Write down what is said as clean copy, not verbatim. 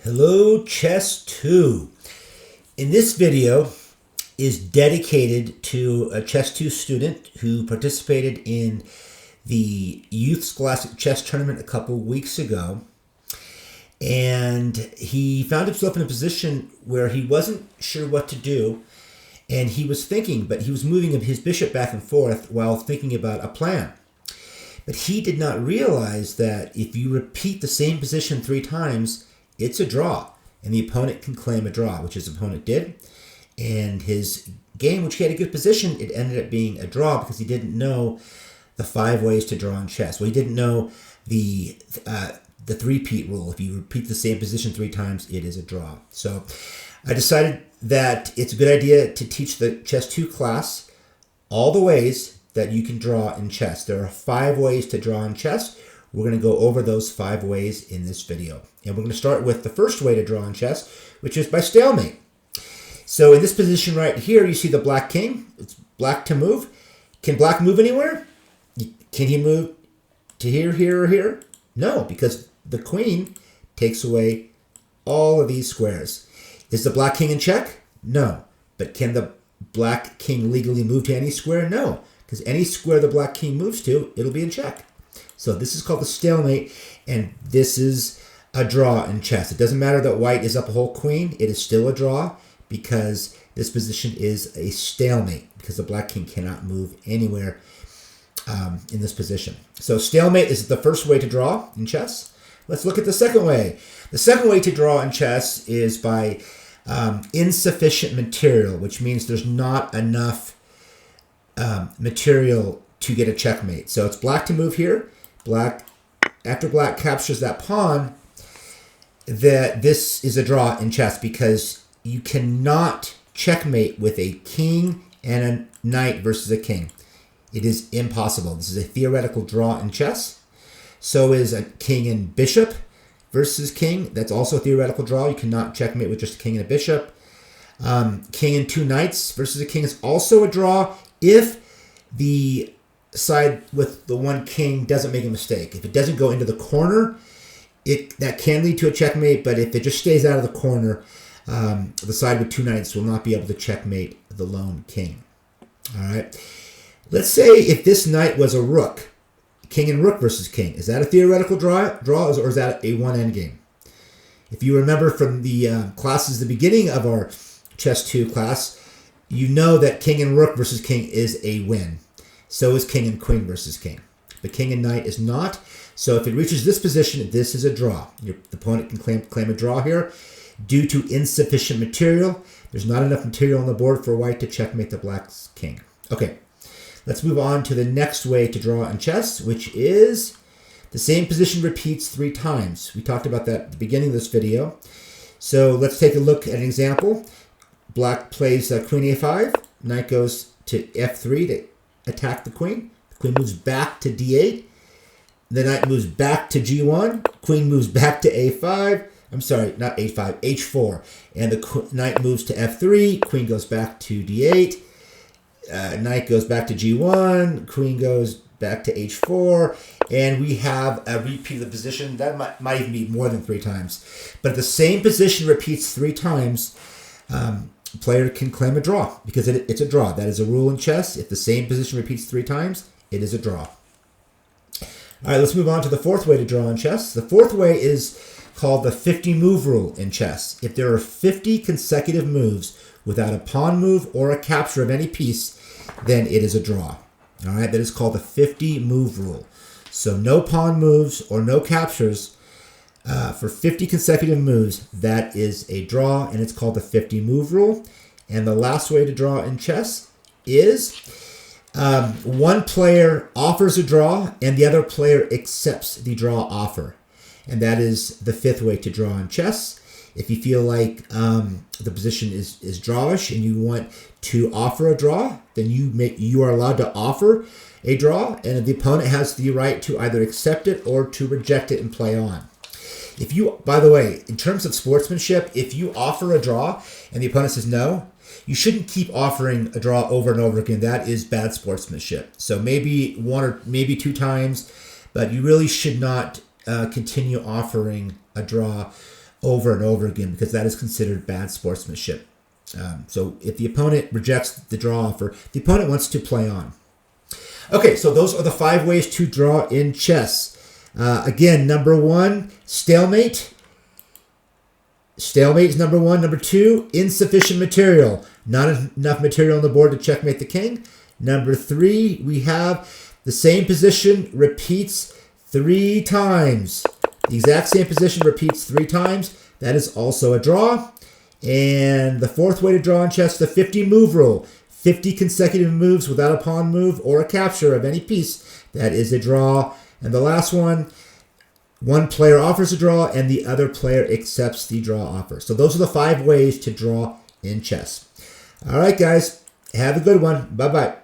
Hello Chess 2. In this video is dedicated to a Chess 2 student who participated in the Youth Scholastic Chess Tournament a couple weeks ago. And he found himself in a position where he wasn't sure what to do. And he was thinking, but he was moving his bishop back and forth while thinking about a plan. But he did not realize that if you repeat the same position 3 times, it's a draw, and the opponent can claim a draw, which his opponent did. And his game, which he had a good position, it ended up being a draw because he didn't know the 5 ways to draw in chess. Well, he didn't know the three-peat rule. If you repeat the same position 3 times, it is a draw. So I decided that it's a good idea to teach the Chess 2 class all the ways that you can draw in chess. There are 5 ways to draw in chess. We're going to go over those 5 ways in this video. And we're going to start with the first way to draw in chess, which is by stalemate. So in this position right here, you see the black king. It's black to move. Can black move anywhere? Can he move to here, here, or here? No, because the queen takes away all of these squares. Is the black king in check? No. But can the black king legally move to any square? No, because any square the black king moves to, it'll be in check. So this is called the stalemate, and this is a draw in chess. It doesn't matter that white is up a whole queen. It is still a draw because this position is a stalemate because the black king cannot move anywhere in this position. So stalemate is the first way to draw in chess. Let's look at the second way. The second way to draw in chess is by insufficient material, which means there's not enough material to get a checkmate. So it's black to move here. Black, after black captures that pawn, this is a draw in chess because you cannot checkmate with a king and a knight versus a king. It is impossible. This is a theoretical draw in chess. So is a king and bishop versus king. That's also a theoretical draw. You cannot checkmate with just a king and a bishop. King and 2 knights versus a king is also a draw if the side with the 1 king doesn't make a mistake. If it doesn't go into the corner, that can lead to a checkmate, but if it just stays out of the corner, the side with 2 knights will not be able to checkmate the lone king. All right. Let's say if this knight was a rook, king and rook versus king, is that a theoretical draw or is that a 1 endgame? If you remember from the classes, the beginning of our Chess 2 class, you know that king and rook versus king is a win. So is king and queen versus king. But king and knight is not. So if it reaches this position, this is a draw. Your opponent can claim a draw here due to insufficient material. There's not enough material on the board for white to checkmate the black's king. Okay, let's move on to the next way to draw in chess, which is the same position repeats 3 times. We talked about that at the beginning of this video. So let's take a look at an example. Black plays queen a5. Knight goes to f3 to attack the queen. The queen moves back to d8. The knight moves back to g1. Queen moves back to a5. I'm sorry, not a5, h4. And the knight moves to f3. Queen goes back to d8. Knight goes back to g1. Queen goes back to h4. And we have a repeat of the position. That might even be more than 3 times. But if the same position repeats 3 times, player can claim a draw because it's a draw. That is a rule in chess. If the same position repeats 3 times, it is a draw. All right, let's move on to the fourth way to draw in chess. The fourth way is called the 50 move rule in chess. If there are 50 consecutive moves without a pawn move or a capture of any piece, then it is a draw. All right, that is called the 50 move rule. So no pawn moves or no captures for 50 consecutive moves, that is a draw, and it's called the 50 move rule. And the last way to draw in chess is one player offers a draw and the other player accepts the draw offer. And that is the 5th way to draw in chess. If you feel like the position is drawish and you want to offer a draw, then you are allowed to offer a draw, and the opponent has the right to either accept it or to reject it and play on. If you, by the way, in terms of sportsmanship, if you offer a draw and the opponent says no, you shouldn't keep offering a draw over and over again. That is bad sportsmanship. So maybe 1 or maybe 2 times, but you really should not continue offering a draw over and over again because that is considered bad sportsmanship. So if the opponent rejects the draw offer, the opponent wants to play on. Okay, so those are the 5 ways to draw in chess. Again, number 1, stalemate. Stalemate is number 1. Number 2, insufficient material. Not enough material on the board to checkmate the king. Number 3, we have the same position repeats 3 times. The exact same position repeats 3 times. That is also a draw. And the 4th way to draw in chess, the 50 move rule. 50 consecutive moves without a pawn move or a capture of any piece. That is a draw. And the last one player offers a draw and the other player accepts the draw offer. So those are the 5 ways to draw in chess. All right, guys. Have a good one. Bye-bye.